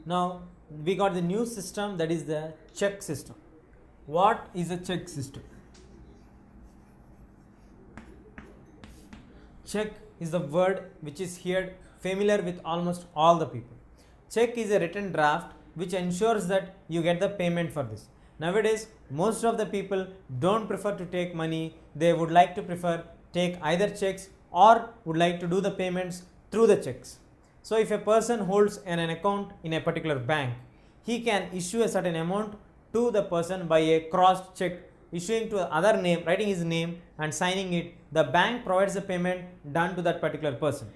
Now we got the new system, that is the check system. What is a check system? Check is the word which is here familiar with almost all the people. Check is a written draft which ensures that you get the payment for this. Nowadays most of the people don't prefer to take money, they would like to prefer take either checks or would like to do the payments through the checks. So if a person holds an account in a particular bank, he can issue a certain amount to the person by a crossed check, issuing to other name, writing his name and signing it. The bank provides the payment done to that particular person.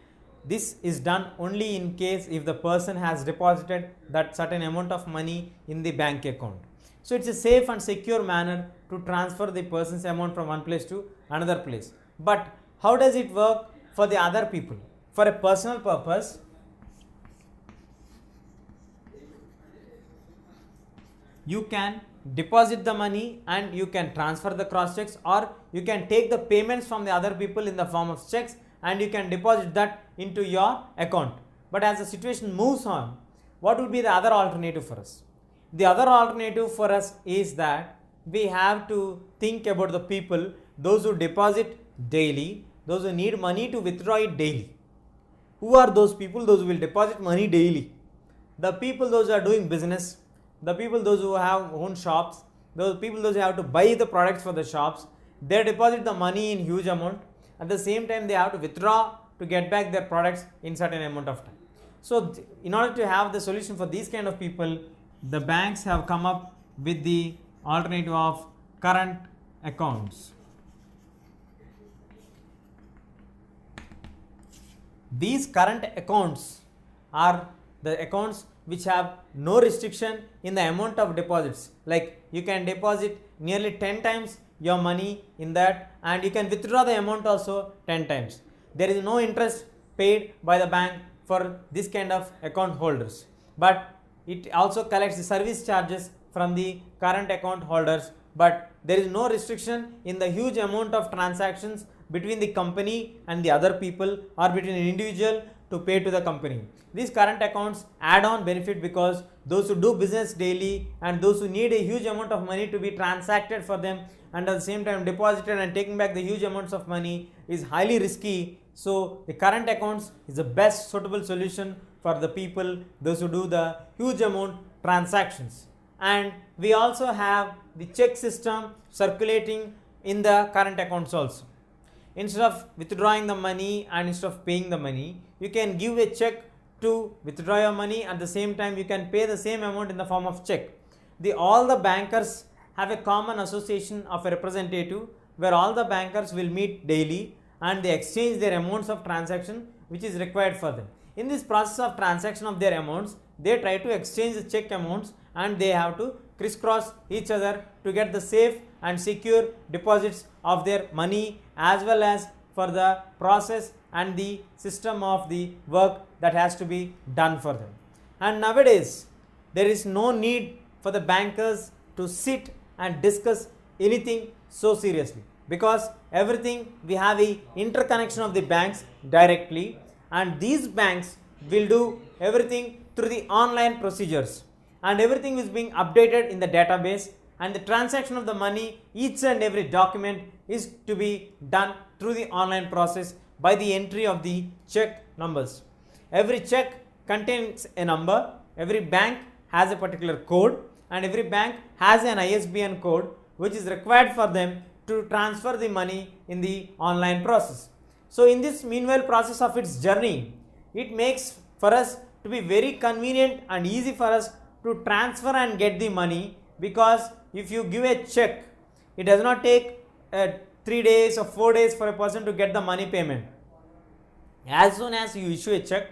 This is done only in case if the person has deposited that certain amount of money in the bank account. So it's a safe and secure manner to transfer the person's amount from one place to another place. But how does it work for the other people? For a personal purpose, you can deposit the money and you can transfer the cross checks, or you can take the payments from the other people in the form of checks and you can deposit that into your account. But as the situation moves on, what would be the other alternative for us? The other alternative for us is that we have to think about the people, those who deposit daily, those who need money to withdraw it daily. Who are those people? Those who will deposit money daily. The people, those who are doing business, the people, those who have own shops, those people, those who have to buy the products for the shops, they deposit the money in huge amount. At the same time, they have to withdraw to get back their products in certain amount of time. So in order to have the solution for these kind of people, the banks have come up with the alternative of current accounts. These current accounts are the accounts which have no restriction in the amount of deposits. Like you can deposit nearly 10 times your money in that, and you can withdraw the amount also 10 times. There is no interest paid by the bank for this kind of account holders, but it also collects the service charges from the current account holders. But there is no restriction in the huge amount of transactions between the company and the other people, or between an individual to pay to the company. These current accounts add on benefit because those who do business daily and those who need a huge amount of money to be transacted for them, and at the same time deposited and taking back the huge amounts of money, is highly risky. So the current accounts is the best suitable solution for the people, those who do the huge amount transactions. And we also have the check system circulating in the current accounts also. Instead of withdrawing the money and instead of paying the money, you can give a check to withdraw your money. At the same time, you can pay the same amount in the form of check. All the bankers have a common association of a representative where all the bankers will meet daily and they exchange their amounts of transaction which is required for them. In this process of transaction of their amounts, they try to exchange the check amounts and they have to crisscross each other to get the safe and secure deposits of their money, as well as for the process and the system of the work that has to be done for them. And nowadays there is no need for the bankers to sit and discuss anything so seriously, because everything we have a interconnection of the banks directly, and these banks will do everything through the online procedures, and everything is being updated in the database, and the transaction of the money, each and every document is to be done through the online process by the entry of the check numbers. Every check contains a number, every bank has a particular code, and every bank has an ISBN code which is required for them to transfer the money in the online process. So in this meanwhile process of its journey, it makes for us to be very convenient and easy for us to transfer and get the money, because if you give a check, it does not take 3 days or 4 days for a person to get the money payment. As soon as you issue a check,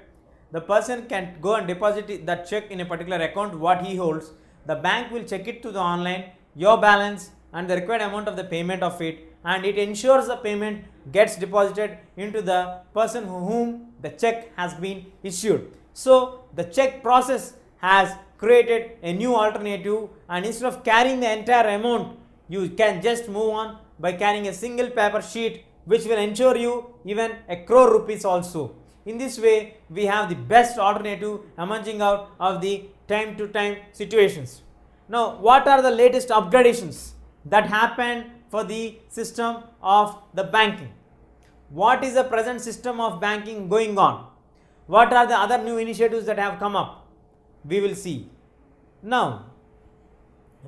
the person can go and deposit that check in a particular account what he holds. The bank will check it to the online, your balance and the required amount of the payment of it, and it ensures the payment gets deposited into the person whom the check has been issued. So the check process has created a new alternative, and instead of carrying the entire amount, you can just move on by carrying a single paper sheet which will ensure you even 1 crore rupees also. In this way, we have the best alternative emerging out of the time to time situations. Now, what are the latest upgradations that happened for the system of the banking? What is the present system of banking going on? What are the other new initiatives that have come up? We will see. Now,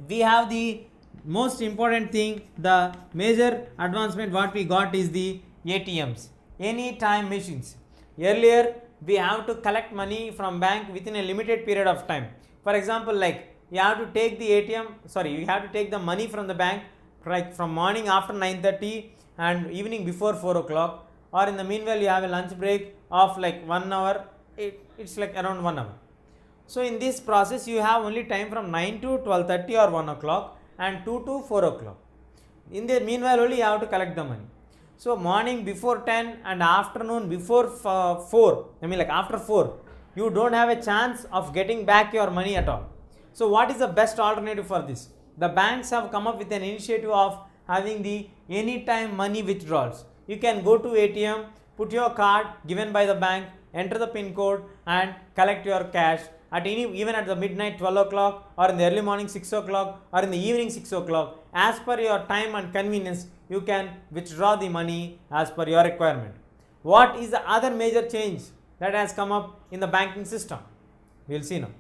we have the most important thing, the major advancement what we got is the ATMs, anytime machines. Earlier, we have to collect money from bank within a limited period of time. For example, like you have to take the you have to take the money from the bank like from morning after 9:30 and evening before 4 o'clock, or in the meanwhile you have a lunch break of like 1 hour, it's like around 1 hour. So in this process you have only time from 9 to 12:30 or 1 o'clock and 2 to 4 o'clock. In the meanwhile only you have to collect the money. So morning before 10 and afternoon before 4, like after 4, you don't have a chance of getting back your money at all. So what is the best alternative for this? The banks have come up with an initiative of having the anytime money withdrawals. You can go to ATM, put your card given by the bank, enter the PIN code and collect your cash at even at the midnight 12 o'clock or in the early morning 6 o'clock or in the evening 6 o'clock. As per your time and convenience, you can withdraw the money as per your requirement. What is the other major change that has come up in the banking system? We will see now.